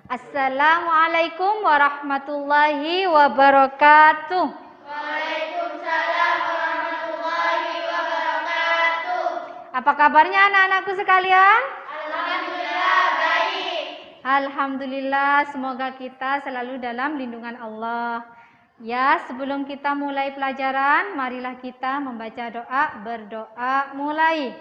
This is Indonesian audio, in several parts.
Assalamualaikum warahmatullahi wabarakatuh. Waalaikumsalam warahmatullahi wabarakatuh. Apa kabarnya anak-anakku sekalian? Alhamdulillah baik. Alhamdulillah, semoga kita selalu dalam lindungan Allah. Ya, sebelum kita mulai pelajaran, marilah kita membaca doa, berdoa mulai.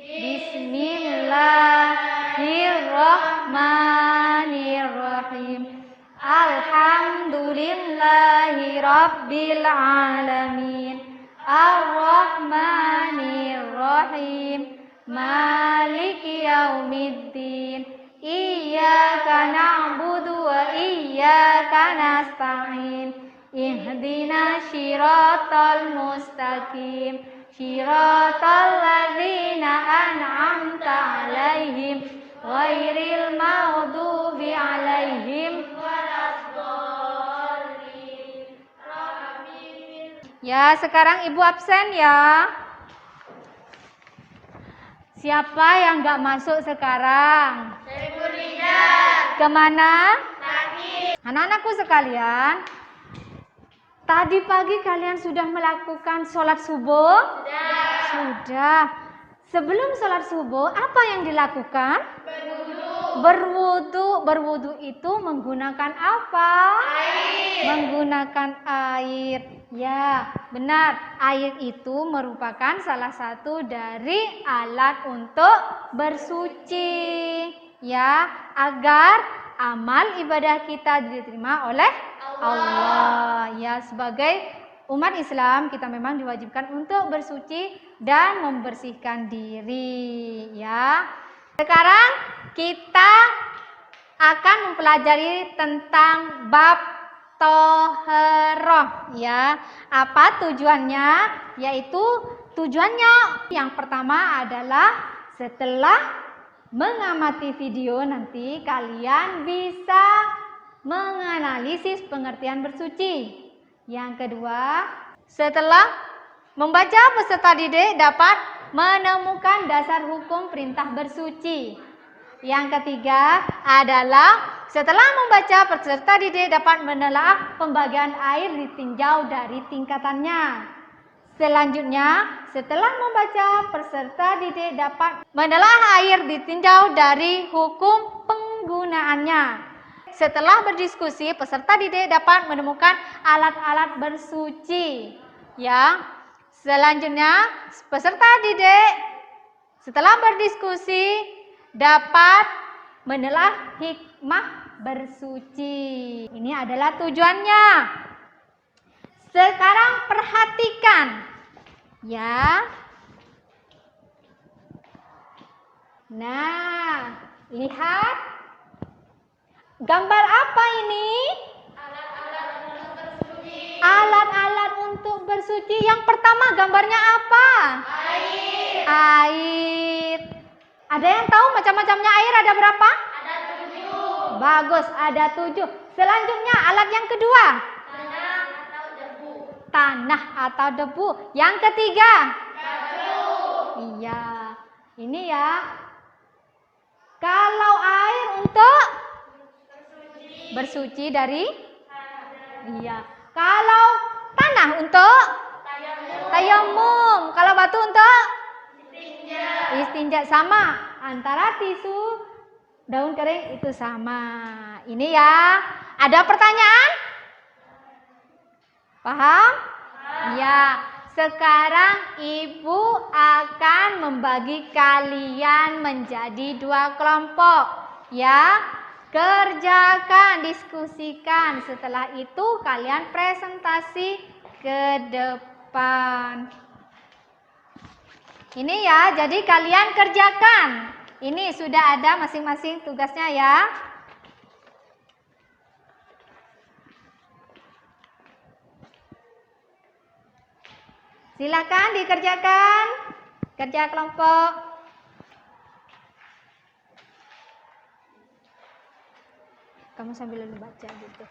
Bismillahirrahmanirrahim. Alhamdulillahi rabbil alamin. Ar-Rahmanir-Rahim. Maliki yaumiddin. Iyyaka na'budu wa iyyaka nasta'in. Ihdinas shiratal mustaqim. Shiratal ladzina an'amta 'alaihim ghairil maghdubi 'alaihim waladdallin. Ya, sekarang Ibu absen ya. Siapa yang nggak masuk sekarang? Kemana? Anak-anakku sekalian, tadi pagi kalian sudah melakukan sholat subuh? Sudah. Sebelum sholat subuh, apa yang dilakukan? Berwudu. Berwudu itu menggunakan apa? Menggunakan air. Ya, benar. Air itu merupakan salah satu dari alat untuk bersuci. Ya, agar amal ibadah kita diterima oleh Allah. Ya, sebagai umat Islam kita memang diwajibkan untuk bersuci dan membersihkan diri. Ya. Sekarang kita akan mempelajari tentang bab toharoh, ya. Apa tujuannya? Yaitu tujuannya yang pertama adalah setelah mengamati video nanti kalian bisa menganalisis pengertian bersuci. Yang kedua, setelah membaca peserta didik dapat menemukan dasar hukum perintah bersuci. Yang ketiga adalah setelah membaca peserta didik dapat menelaah pembagian air ditinjau dari tingkatannya. Selanjutnya, setelah membaca peserta didik dapat menelaah air ditinjau dari hukum penggunaannya. Setelah berdiskusi, peserta didik dapat menemukan alat-alat bersuci. Ya. Selanjutnya, peserta didik setelah berdiskusi dapat menelaah hikmah bersuci. Ini adalah tujuannya. Sekarang perhatikan. Ya. Nah, lihat. Gambar apa ini? Alat-alat untuk bersuci. Yang pertama gambarnya apa? Air. Ada yang tahu macam-macamnya air ada berapa? Ada 7. Bagus, ada 7. Selanjutnya alat yang kedua. Tanah atau debu. Yang ketiga. Iya. Ini ya. Kalau air untuk bersuci dari? Iya. Kalau tanah untuk? Tayamum. Kalau batu untuk? Istinja. Sama. Antara tisu daun kering itu sama. Ini ya. Ada pertanyaan? Paham? Ya. Sekarang Ibu akan membagi kalian menjadi 2 kelompok. Ya. Kerjakan, diskusikan. Setelah itu kalian presentasi ke depan. Ini ya, jadi kalian kerjakan. Ini sudah ada masing-masing tugasnya ya. Silakan dikerjakan. Kerja kelompok. Kamu sambil baca gitu.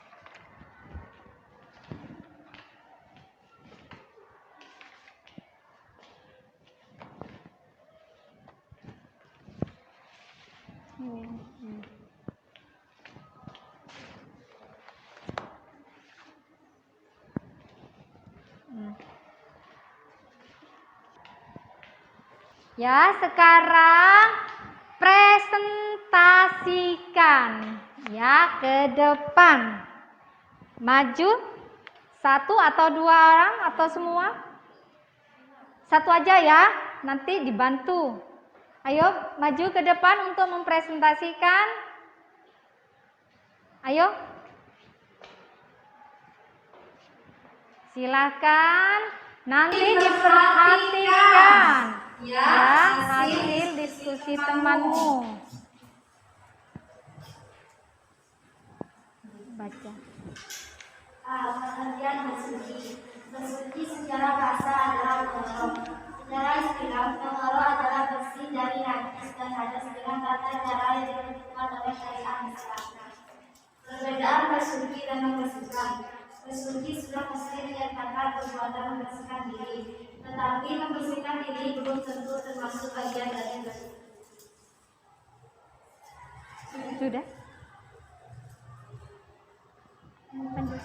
Ya, sekarang presentasikan ya ke depan. Maju. Satu atau dua orang atau semua? Satu aja ya, nanti dibantu. Ayo maju ke depan untuk mempresentasikan. Ayo. Silakan. Nanti diperhatikan ya hasil diskusi temanmu. Baca. Pengertian bersuci. Bersuci secara bahasa adalah menghoror. Secara istilah, menghoror adalah bersih dari najis dan hadas dengan tata cara yang ditentukan oleh syariat Islam. Perbedaan bersuci dan membersihkan. Bersuci sudah mesti menyatakan perbuatan membersihkan diri, tetapi membersihkan diri belum tentu termasuk bagian dari bersuci. Sudah? Lanjut.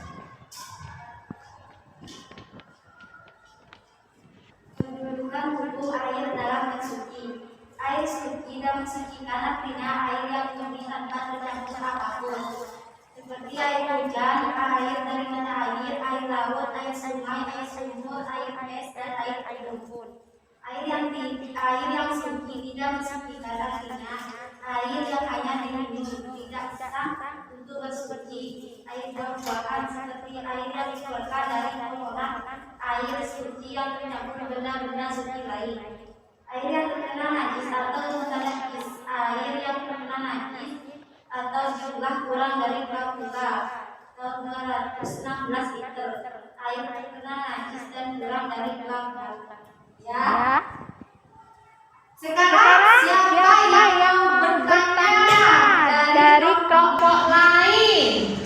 Kedudukan buku air dalam mensuci. Air suci dan mensucikan artinya air yang murni tanpa tercampur apapun. Seperti air hujan, air dari mata air laut, air sungai, air sumur, air es, dan air lumpur. Air yang suci tidak mensucikan artinya air yang hanya diminum tidak sah untuk bersuci. Air buah-buahan seperti air yang dikeluarkan dari kotoran, air suci yang tercampur benda-benda suci lain. Air yang terkena najis atau najis, air yang terkena najis atau jumlah kurang dari 216 liter. Air terkena najis dan kurang dari 2 ya. Sekarang siapa yang bertanya dari kelompok lain?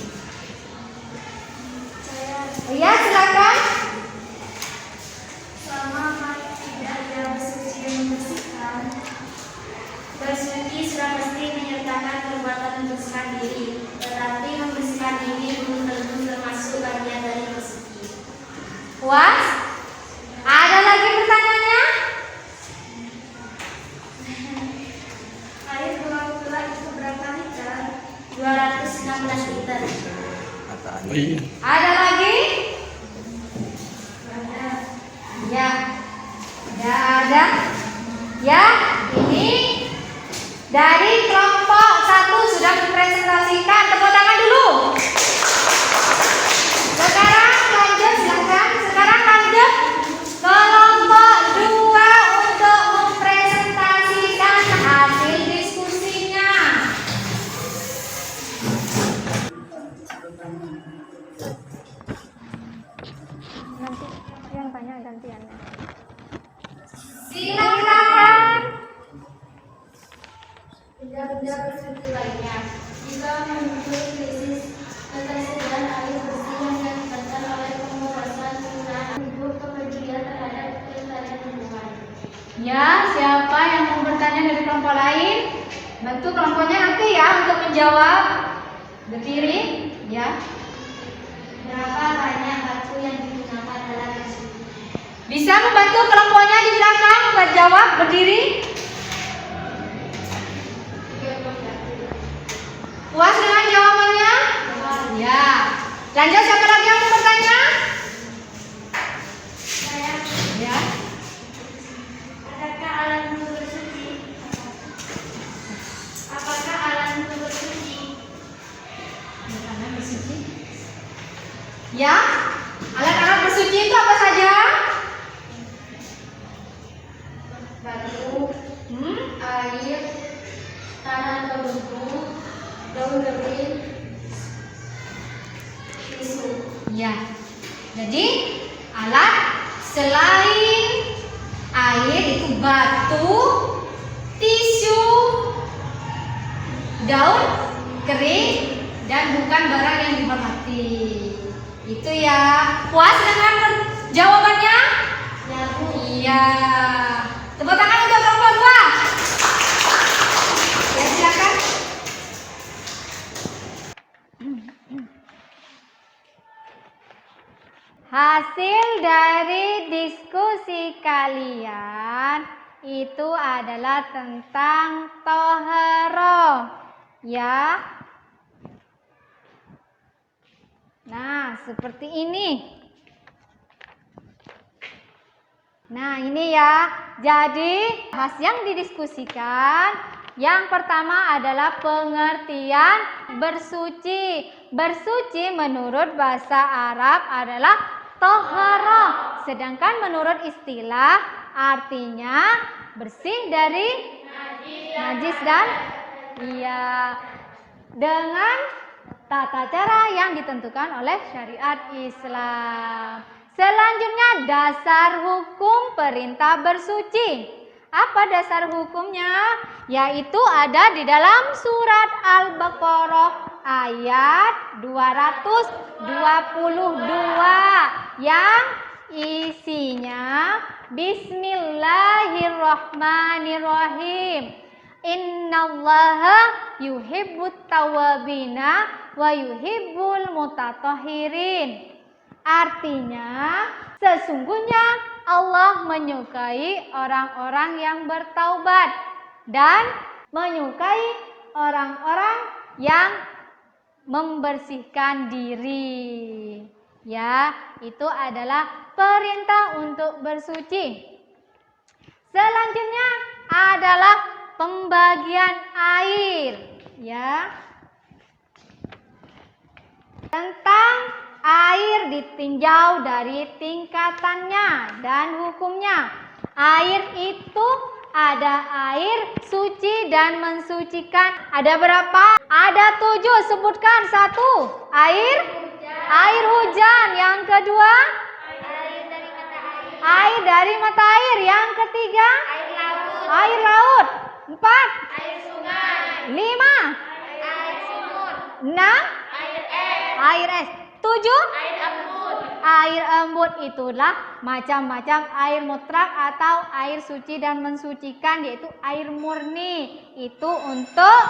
Ya, silakan. Sama tidak ada bersuci dan membersihkan. Bersuci sudah mesti menyertakan perbuatan membersihkan diri, tetapi membersihkan diri belum tentu termasuk bagian dari bersuci. Puas? Ada lagi pertanyaannya? Air gula itu berapa liter? 216 liter. Ada lagi? Ya. Tidak ada. Ya, ini dari kelompok 1 sudah dipresentasikan. Tepuk tangan dulu. Sekarang lanjut, silakan. Sekarang lanjut kelompok 2 untuk mempresentasikan hasil diskusinya. Nanti yang tanya gantiannya. Silakan. Benda-benda bersuci lainnya jika muncul krisis ketersediaan air bersih yang diakibatkan oleh pemborosan penggunaan hidup kepedulian terhadap kelestarian lingkungan. Ya, siapa yang mau bertanya dari kelompok lain? Bantu kelompoknya nanti ya untuk menjawab. Berdiri, ya. Berapa banyak batu yang digunakan dalam bersuci? Bisa membantu kelompoknya di belakang berjawab, berdiri. Puas dengan jawabannya? Ya. Lanjut, siapa lagi yang mau bertanya? Saya, Ya. adakah alat untuk bersuci? Apakah alat untuk bersuci? Alat bersuci. Ya. Alat-alat bersuci itu apa saja? Batu, air, tanah atau debu, daun kering, tisu. Ya. Jadi alat selain air itu batu, tisu, daun kering, dan bukan barang yang dihormati. Itu ya. Puas dengan jawabannya? Ya, Bu. Iya. Tepuk tangan untuk kelompok 2. Ya, silakan. Hasil dari diskusi kalian itu adalah tentang toharoh, ya. Nah, seperti ini. Nah, ini ya. Jadi, bahas yang didiskusikan, yang pertama adalah pengertian bersuci. Bersuci menurut bahasa Arab adalah toharoh. Sedangkan menurut istilah artinya bersih dari najis dan dengan tata cara yang ditentukan oleh syariat Islam. Selanjutnya dasar hukum perintah bersuci. Apa dasar hukumnya? Yaitu ada di dalam surat Al-Baqarah ayat 222 yang isinya Bismillahirrahmanirrahim. Innallaha yuhibbut tawwabina wa yuhibbul mutatahhirin. Artinya, sesungguhnya Allah menyukai orang-orang yang bertaubat dan menyukai orang-orang yang membersihkan diri. Ya, itu adalah perintah untuk bersuci. Selanjutnya adalah pembagian air, ya. Tentang air ditinjau dari tingkatannya dan hukumnya. Air itu ada air suci dan mensucikan. Ada berapa? Ada 7. Sebutkan. 1. Air hujan. Yang kedua? Air dari mata air. Yang ketiga? Air laut. 4. Air sungai. 5. Air sumur. 6. Air es. Air es. 7. Air embun. Air embun itulah macam-macam air mutlak atau air suci dan mensucikan, yaitu air murni. Itu untuk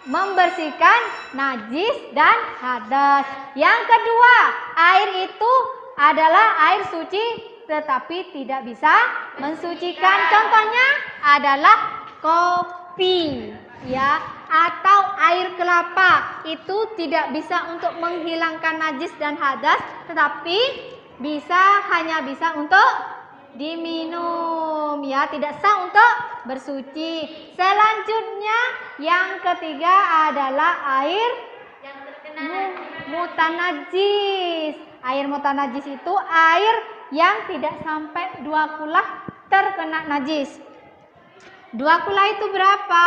membersihkan najis dan hadas. Yang kedua, air itu adalah air suci tetapi tidak bisa mensucikan. Contohnya adalah kopi, ya, atau air kelapa. Itu tidak bisa untuk menghilangkan najis dan hadas, tetapi hanya bisa untuk diminum, ya, tidak sah untuk bersuci. Selanjutnya yang ketiga adalah air Yang terkena mutanajis. Air mutanajis itu air yang tidak sampai 2 kulah terkena najis. 2 kulah itu berapa?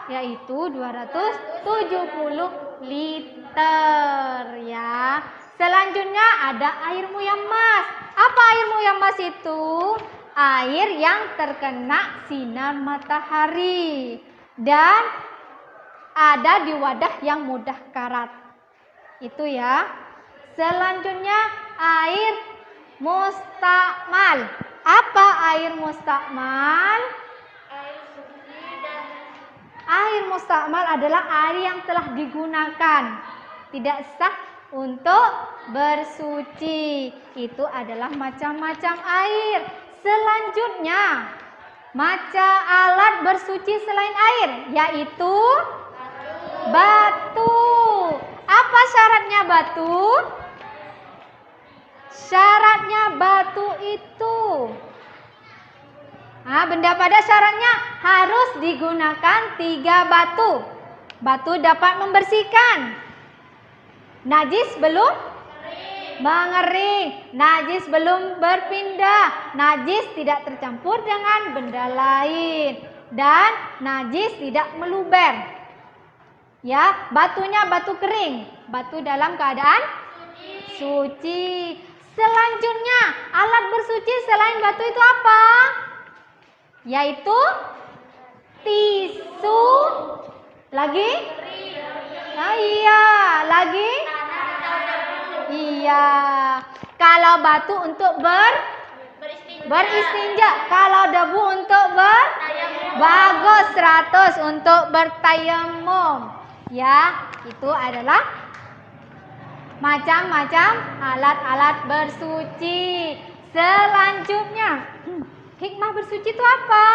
Yaitu 270 liter, ya. Selanjutnya ada air muyammas. Apa air muyammas itu? Air yang terkena sinar matahari dan ada di wadah yang mudah karat. Itu, ya. Selanjutnya air mustakmal. Apa air mustakmal? Air mustakmal adalah air yang telah digunakan, tidak sah untuk bersuci. Itu adalah macam-macam air. Selanjutnya, macam alat bersuci selain air, yaitu batu. Apa syaratnya batu? Syaratnya batu itu, benda pada syaratnya harus digunakan 3 batu. Batu dapat membersihkan. Najis belum mengering. Najis belum berpindah. Najis tidak tercampur dengan benda lain. Dan najis tidak meluber. Ya, batunya batu kering. Batu dalam keadaan suci. Selanjutnya, alat bersuci selain batu itu apa? Yaitu tisu. Lagi? Iya, lagi? Iya. Kalau batu untuk beristinja, kalau debu untuk bagus 100 untuk bertayamum. Ya, itu adalah macam-macam alat-alat bersuci. Selanjutnya, hikmah bersuci itu apa?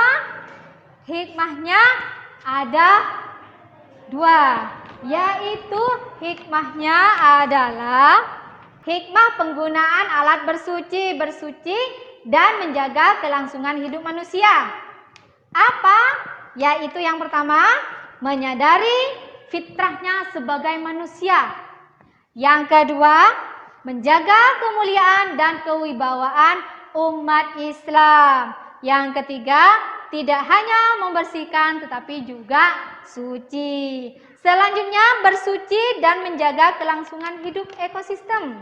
Hikmahnya ada 2, yaitu hikmahnya adalah hikmah penggunaan alat bersuci dan menjaga kelangsungan hidup manusia. Apa? Yaitu yang pertama, menyadari fitrahnya sebagai manusia. Yang kedua, menjaga kemuliaan dan kewibawaan umat Islam. Yang ketiga, tidak hanya membersihkan tetapi juga suci. Selanjutnya, bersuci dan menjaga kelangsungan hidup ekosistem.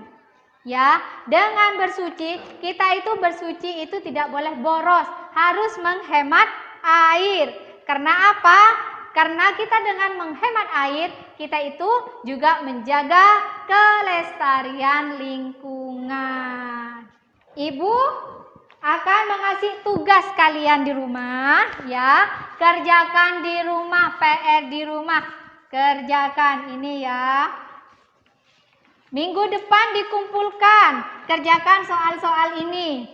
Ya, dengan bersuci, kita itu bersuci itu tidak boleh boros, harus menghemat air. Karena apa? Karena kita dengan menghemat air, kita itu juga menjaga kelestarian lingkungan. Ibu akan mengasih tugas kalian di rumah, ya. Kerjakan di rumah, PR di rumah. Kerjakan ini ya. Minggu depan dikumpulkan, kerjakan soal-soal ini.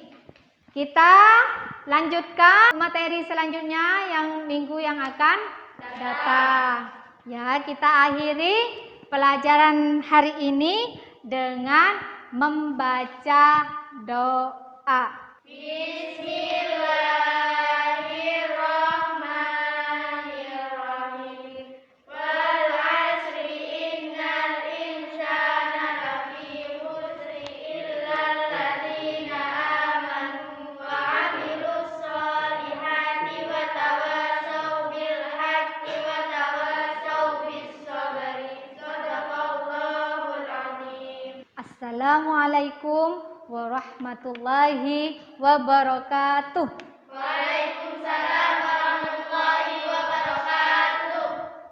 Kita lanjutkan materi selanjutnya yang minggu yang akan datang. Ya, kita akhiri pelajaran hari ini dengan membaca doa. Bismillahirrahmanirrahim. Wal 'asri innal insana lafi khusri illal ladzina amanu wa 'amilus sholihati wa tawassaw bil haqqi wa tawassaw bis sabri. Shadaqallahul 'azim. Assalamualaikum warahmatullahi wabarakatuh.